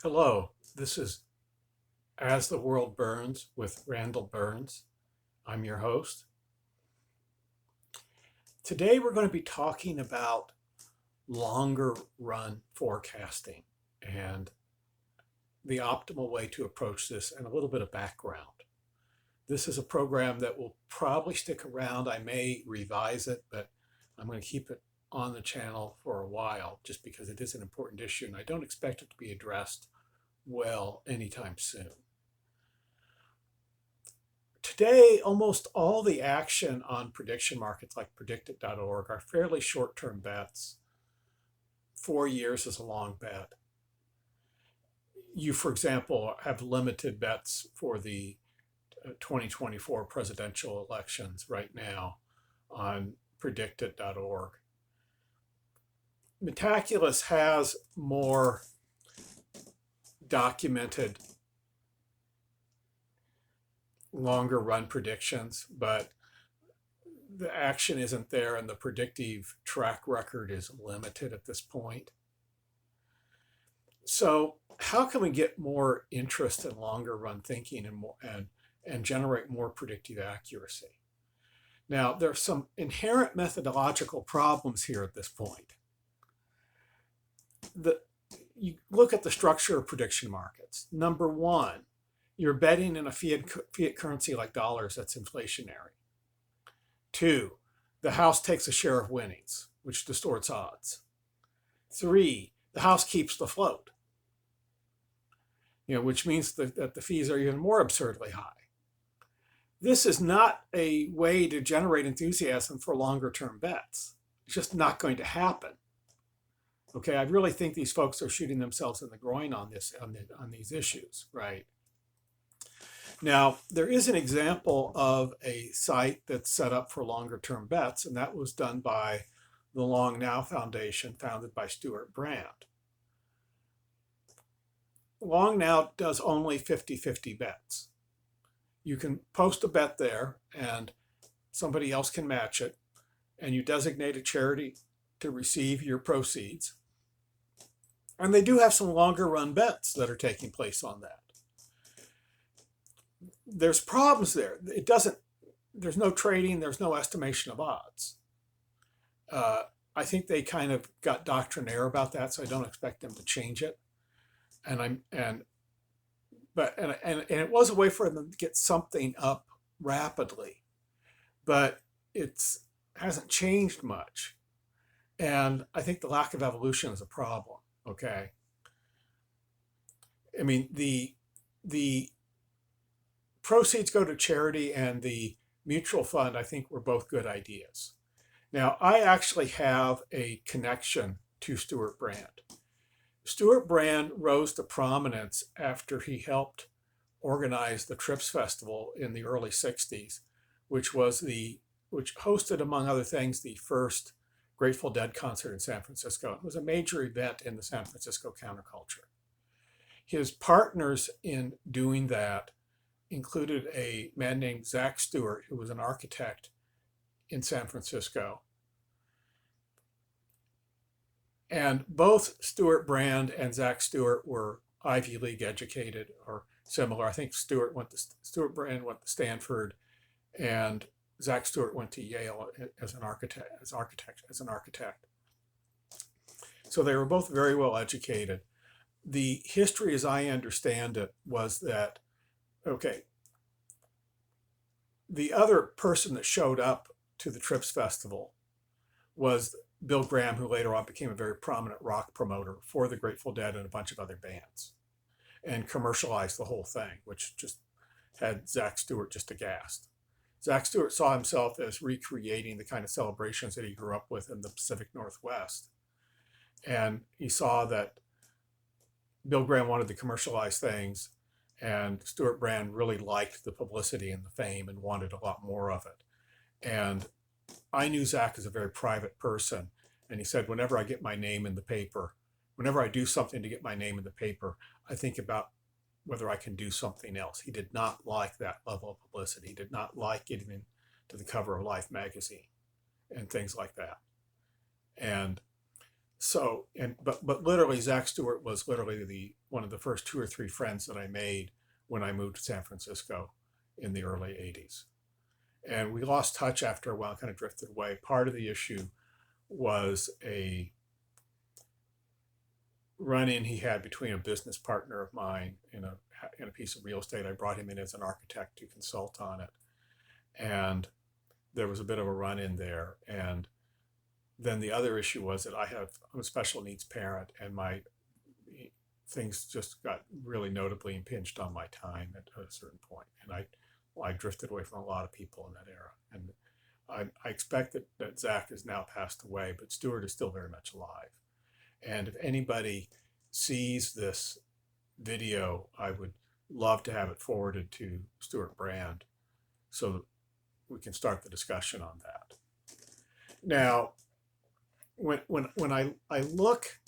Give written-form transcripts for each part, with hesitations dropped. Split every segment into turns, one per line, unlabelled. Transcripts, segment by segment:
Hello, this is As the World Burns with Randall Burns. I'm your host. Today we're going to be talking about longer run forecasting and the optimal way to approach this and a little bit of background. This is a program that will probably stick around. I may revise it, but I'm going to keep it on the channel for a while just because it is an important issue and I don't expect it to be addressed well anytime soon. Today, almost all the action on prediction markets like activitiy are fairly short-term bets. 4 years is a long bet. You, for example, have limited bets for the 2024 presidential elections right now on activitiy. Metaculus has more documented longer run predictions, but the action isn't there and the predictive track record is limited at this point. So how can we get more interest in longer run thinking and generate more predictive accuracy? Now, there's some inherent methodological problems here at this point. You look at the structure of prediction markets. Number one, you're betting in a fiat currency like dollars that's inflationary. Two, the house takes a share of winnings, which distorts odds. Three, the house keeps the float, which means that the fees are even more absurdly high. This is not a way to generate enthusiasm for longer term bets. It's just not going to happen. Okay, I really think these folks are shooting themselves in the groin on these issues, right? Now, there is an example of a site that's set up for longer term bets, and that was done by the Long Now Foundation, founded by Stuart Brand. Long Now does only 50-50 bets. You can post a bet there and somebody else can match it, and you designate a charity to receive your proceeds. And they do have some longer run bets that are taking place on that. There's problems there. There's no trading, there's no estimation of odds. I think they kind of got doctrinaire about that, so I don't expect them to change it. And it was a way for them to get something up rapidly, but it hasn't changed much. And I think the lack of evolution is a problem. Okay. I mean, the proceeds go to charity and the mutual fund, I think, were both good ideas. Now, I actually have a connection to Stuart Brand. Stuart Brand rose to prominence after he helped organize the Trips Festival in the early 60s, which hosted, among other things, the first Grateful Dead concert in San Francisco. It was a major event in the San Francisco counterculture. His partners in doing that included a man named Zach Stewart, who was an architect in San Francisco. And both Stuart Brand and Zach Stewart were Ivy League educated or similar. I think Stuart Brand went to Stanford, and Zach Stewart went to Yale as an architect. So they were both very well educated. The history, as I understand it, was that, okay, the other person that showed up to the Trips Festival was Bill Graham, who later on became a very prominent rock promoter for the Grateful Dead and a bunch of other bands, and commercialized the whole thing, which just had Zach Stewart just aghast. Zach Stewart saw himself as recreating the kind of celebrations that he grew up with in the Pacific Northwest. And he saw that Bill Graham wanted to commercialize things, and Stuart Brand really liked the publicity and the fame and wanted a lot more of it. And I knew Zach as a very private person, and he said, whenever I get my name in the paper, whenever I do something to get my name in the paper, I think about whether I can do something else. He did not like that level of publicity. He did not like getting into the cover of Life magazine and things like that. And So, but literally, Zach Stewart was literally the one of the first two or three friends that I made when I moved to San Francisco in the early '80s. And we lost touch after a while, kind of drifted away. Part of the issue was a run-in he had between a business partner of mine in a piece of real estate. I brought him in as an architect to consult on it, and there was a bit of a run-in there. And then the other issue was that I'm a special needs parent, and my things just got really notably impinged on my time at a certain point, and I drifted away from a lot of people in that era. And I expect that Zach has now passed away, but Stewart is still very much alive. And if anybody sees this video, I would love to have it forwarded to Stewart Brand so that we can start the discussion on that. Now, when I look,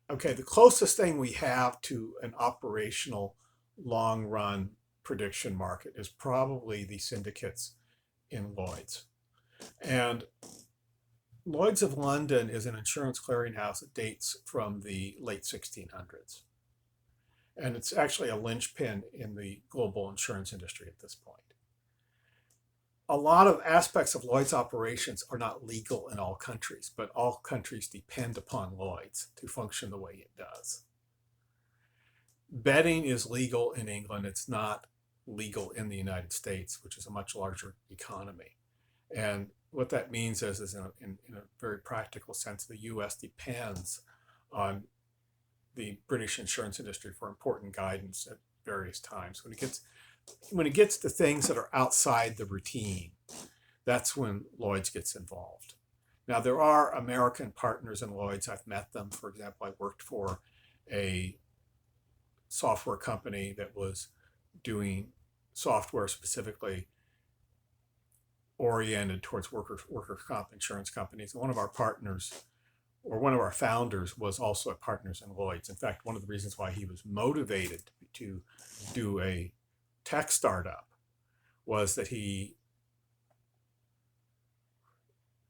okay, the closest thing we have to an operational long run prediction market is probably the syndicates in Lloyd's. And Lloyds of London is an insurance clearinghouse that dates from the late 1600s. And it's actually a linchpin in the global insurance industry at this point. A lot of aspects of Lloyd's operations are not legal in all countries, but all countries depend upon Lloyd's to function the way it does. Betting is legal in England. It's not legal in the United States, which is a much larger economy. And what that means is in a very practical sense, the U.S. depends on the British insurance industry for important guidance at various times. When it gets to things that are outside the routine, that's when Lloyd's gets involved. Now, there are American partners in Lloyd's. I've met them. For example, I worked for a software company that was doing software specifically oriented towards workers' comp insurance companies. And one of our partners, or one of our founders, was also a partners in Lloyd's. In fact, one of the reasons why he was motivated to do a tech startup was that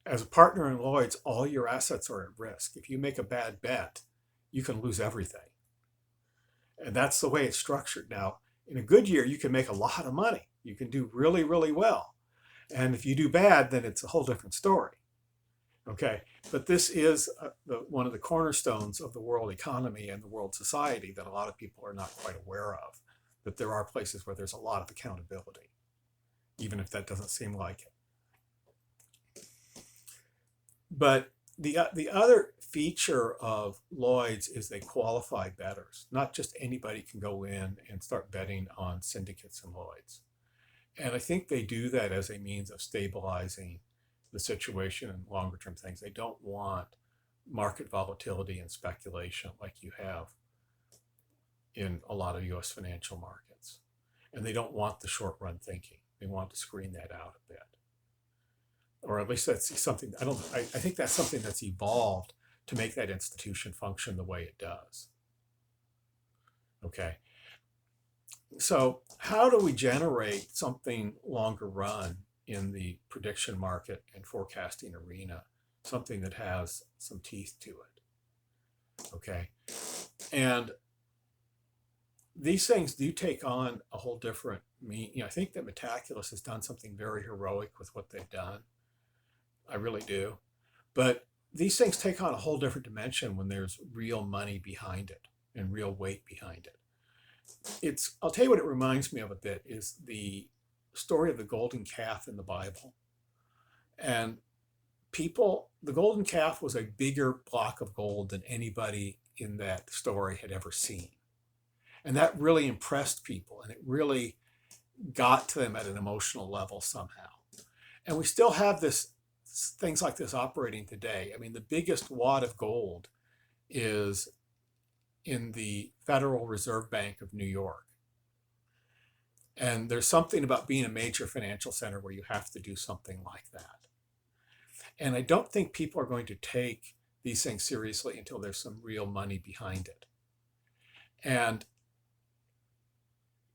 as a partner in Lloyd's, all your assets are at risk. If you make a bad bet, you can lose everything. And that's the way it's structured. Now, in a good year, you can make a lot of money. You can do really, really well. And if you do bad, then it's a whole different story. Okay, but this is one of the cornerstones of the world economy and the world society that a lot of people are not quite aware of, that there are places where there's a lot of accountability, even if that doesn't seem like it. But the other feature of Lloyd's is they qualify bettors. Not just anybody can go in and start betting on syndicates in Lloyd's. And I think they do that as a means of stabilizing the situation and longer term things. They don't want market volatility and speculation like you have in a lot of US financial markets. And they don't want the short run thinking. They want to screen that out a bit. Or at least that's something, I think that's something that's evolved to make that institution function the way it does. Okay. So how do we generate something longer run in the prediction market and forecasting arena, something that has some teeth to it? Okay. And these things do take on a whole different meaning. I think that Metaculus has done something very heroic with what they've done. I really do. But these things take on a whole different dimension when there's real money behind it and real weight behind it. I'll tell you what it reminds me of a bit is the story of the golden calf in the Bible. And the golden calf was a bigger block of gold than anybody in that story had ever seen. And that really impressed people, and it really got to them at an emotional level somehow. And we still have things like this operating today. I mean, the biggest wad of gold is in the Federal Reserve Bank of New York. And there's something about being a major financial center where you have to do something like that. And I don't think people are going to take these things seriously until there's some real money behind it. And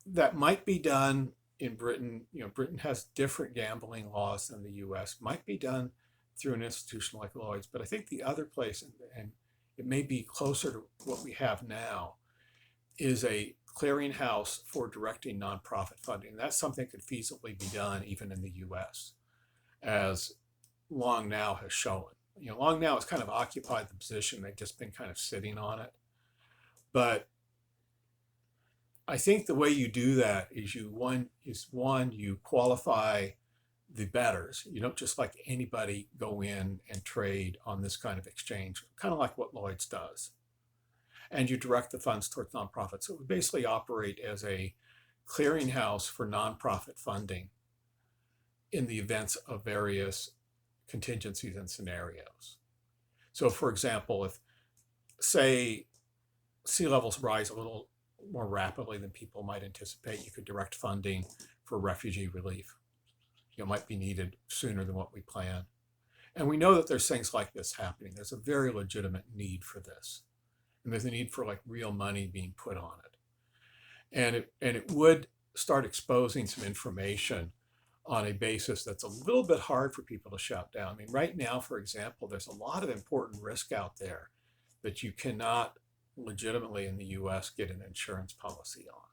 that might be done in Britain. Britain has different gambling laws than the US. Might be done through an institution like Lloyd's. But I think the other place, and it may be closer to what we have now, is a clearinghouse for directing nonprofit funding. That's something that could feasibly be done even in the US, as Long Now has shown. Long Now has kind of occupied the position, they've just been kind of sitting on it. But I think the way you do that is you qualify the bettors. You don't just like anybody go in and trade on this kind of exchange, kind of like what Lloyd's does. And you direct the funds towards nonprofits. So we basically operate as a clearinghouse for nonprofit funding in the events of various contingencies and scenarios. So for example, if, say, sea levels rise a little more rapidly than people might anticipate, you could direct funding for refugee relief. It might be needed sooner than what we plan. And we know that there's things like this happening. There's a very legitimate need for this. And there's a need for like real money being put on it. And it would start exposing some information on a basis that's a little bit hard for people to shout down. I mean, right now, for example, there's a lot of important risk out there that you cannot legitimately in the US get an insurance policy on.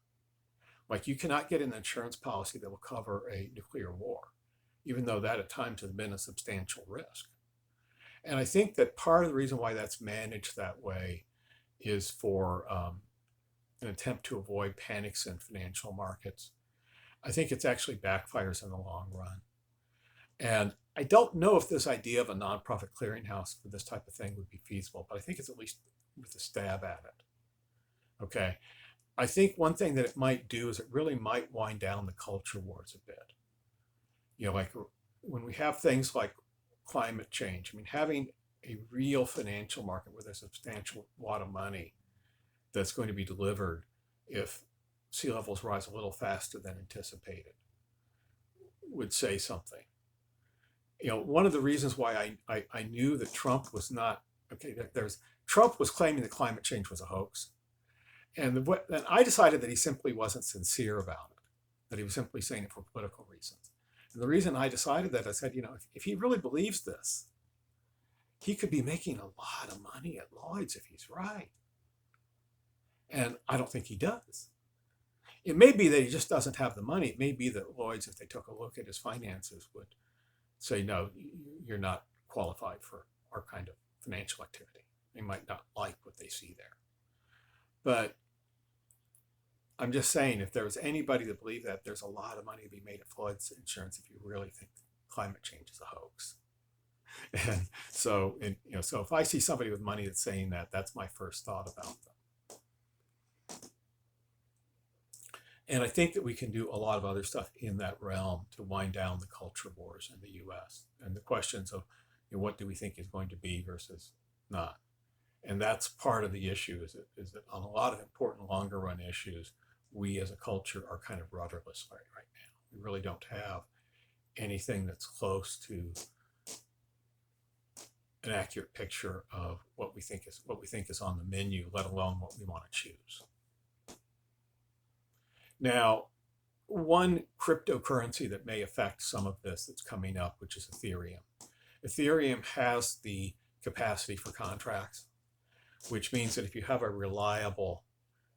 Like you cannot get an insurance policy that will cover a nuclear war, even though that at times has been a substantial risk. And I think that part of the reason why that's managed that way is for an attempt to avoid panics in financial markets. I think it's actually backfires in the long run. And I don't know if this idea of a nonprofit clearinghouse for this type of thing would be feasible, but I think it's at least worth a stab at it. Okay. I think one thing that it might do is it really might wind down the culture wars a bit. Like when we have things like climate change, I mean, having a real financial market with a substantial wad of money that's going to be delivered if sea levels rise a little faster than anticipated would say something. One of the reasons why I knew that Trump was not, Trump was claiming that climate change was a hoax. And then I decided that he simply wasn't sincere about it, that he was simply saying it for political reasons. And the reason I decided that, I said, if he really believes this, he could be making a lot of money at Lloyd's if he's right. And I don't think he does. It may be that he just doesn't have the money. It may be that Lloyd's, if they took a look at his finances, would say, no, you're not qualified for our kind of financial activity. They might not like what they see there. But I'm just saying, if there was anybody that believed that, there's a lot of money to be made at Lloyd's Insurance if you really think climate change is a hoax. And so, so if I see somebody with money that's saying that, that's my first thought about them. And I think that we can do a lot of other stuff in that realm to wind down the culture wars in the US and the questions of what do we think is going to be versus not. And that's part of the issue is that on a lot of important longer run issues, we as a culture are kind of rudderless right now. We really don't have anything that's close to an accurate picture of what we think is on the menu, let alone what we want to choose. Now, one cryptocurrency that may affect some of this that's coming up, which is Ethereum. Ethereum has the capacity for contracts, which means that if you have a reliable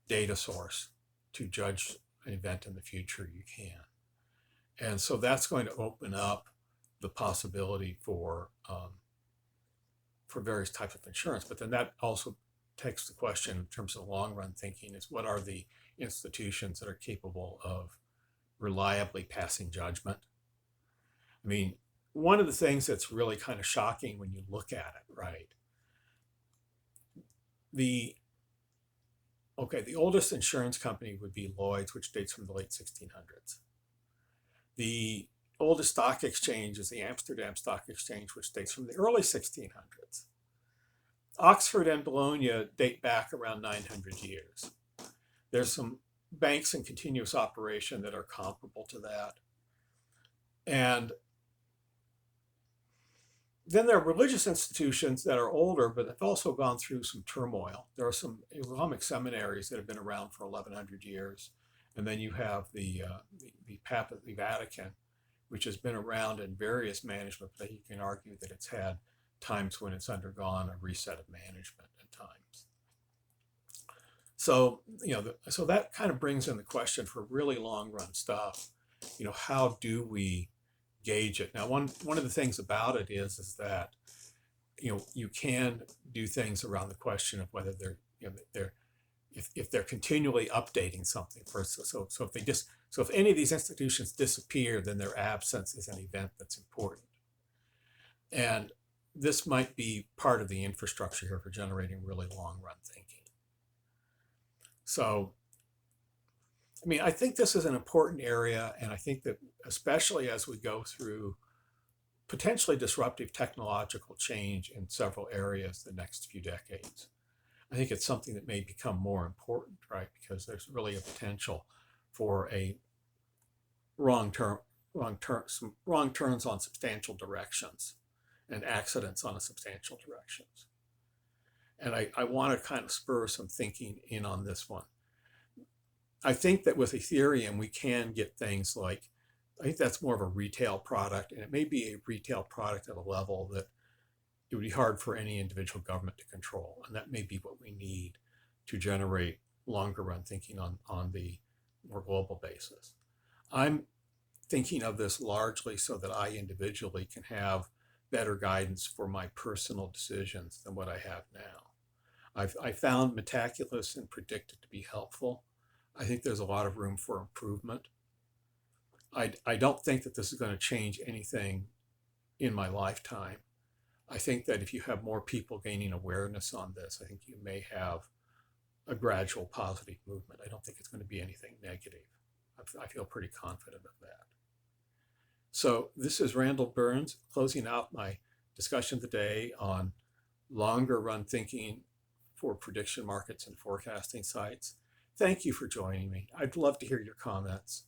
data source to judge an event in the future, you can. And so that's going to open up the possibility for various types of insurance. But then that also takes the question in terms of long run thinking is what are the institutions that are capable of reliably passing judgment? I mean, one of the things that's really kind of shocking when you look at it, right? The oldest insurance company would be Lloyd's, which dates from the late 1600s. The oldest stock exchange is the Amsterdam Stock Exchange, which dates from the early 1600s. Oxford and Bologna date back around 900 years. There's some banks in continuous operation that are comparable to that. And then there are religious institutions that are older, but have also gone through some turmoil. There are some Islamic seminaries that have been around for 1,100 years. And then you have the Vatican, which has been around in various management, but you can argue that it's had times when it's undergone a reset of management at times. So, so that kind of brings in the question for really long run stuff, how do we gauge it? Now, one of the things about it is that, you can do things around the question of whether if they're continually updating something first. So if any of these institutions disappear, then their absence is an event that's important. And this might be part of the infrastructure here for generating really long run thinking. So, I think this is an important area, and I think that especially as we go through potentially disruptive technological change in several areas the next few decades, I think it's something that may become more important, right? Because there's really a potential for a wrong turns on substantial directions and accidents on a substantial directions. And I want to kind of spur some thinking in on this one. I think that with Ethereum, we can get things like, I think that's more of a retail product, and it may be a retail product at a level that it would be hard for any individual government to control. And that may be what we need to generate longer run thinking on the more global basis. I'm thinking of this largely so that I individually can have better guidance for my personal decisions than what I have now. I found Metaculus and Predicted to be helpful. I think there's a lot of room for improvement. I don't think that this is going to change anything in my lifetime. I think that if you have more people gaining awareness on this, I think you may have a gradual positive movement. I don't think it's going to be anything negative. I feel pretty confident of that. So this is Randall Burns closing out my discussion today on longer run thinking for prediction markets and forecasting sites. Thank you for joining me. I'd love to hear your comments.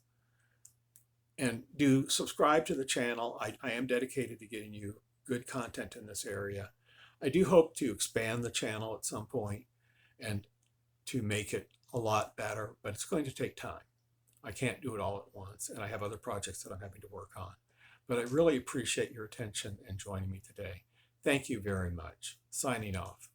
And do subscribe to the channel. I am dedicated to getting you good content in this area. I do hope to expand the channel at some point and to make it a lot better, but it's going to take time. I can't do it all at once, and I have other projects that I'm having to work on. But I really appreciate your attention and joining me today. Thank you very much. Signing off.